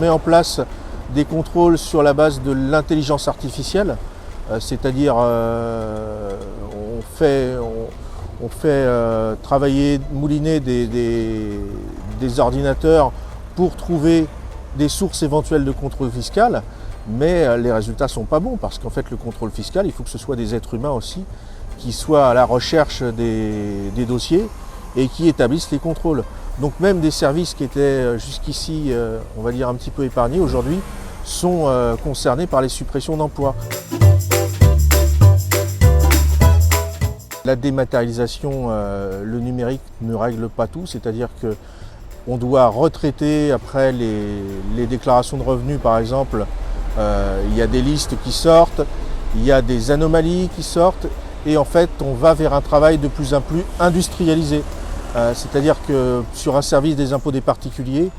met en place des contrôles sur la base de l'intelligence artificielle, c'est-à-dire on fait travailler, mouliner des ordinateurs pour trouver des sources éventuelles de contrôle fiscal, mais les résultats ne sont pas bons parce qu'en fait le contrôle fiscal, il faut que ce soit des êtres humains aussi qui soient à la recherche des dossiers et qui établissent les contrôles. Donc même des services qui étaient jusqu'ici, on va dire un petit peu épargnés, aujourd'hui sont concernés par les suppressions d'emplois. La dématérialisation, le numérique ne règle pas tout, c'est-à-dire qu'on doit retraiter après les déclarations de revenus par exemple, il y a des listes qui sortent, il y a des anomalies qui sortent et en fait on va vers un travail de plus en plus industrialisé. C'est-à-dire que sur un service des impôts des particuliers,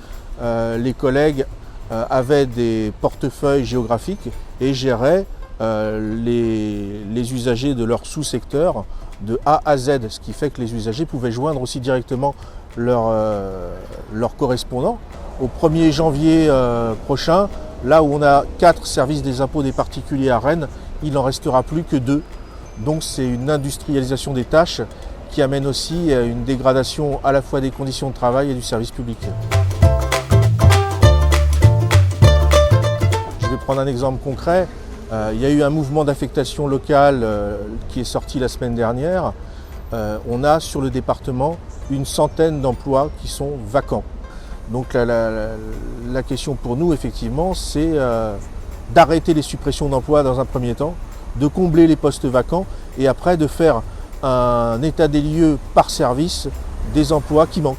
les collègues avaient des portefeuilles géographiques et géraient les usagers de leur sous-secteur de A à Z, ce qui fait que les usagers pouvaient joindre aussi directement leur correspondant. Au 1er janvier prochain, là où on a 4 services des impôts des particuliers à Rennes, il n'en restera plus que 2. Donc c'est une industrialisation des tâches qui amène aussi une dégradation à la fois des conditions de travail et du service public. Je vais prendre un exemple concret. Il y a eu un mouvement d'affectation locale qui est sorti la semaine dernière. On a sur le département une centaine d'emplois qui sont vacants. Donc la question pour nous, effectivement, c'est d'arrêter les suppressions d'emplois dans un premier temps, de combler les postes vacants et après de faire un état des lieux par service des emplois qui manquent.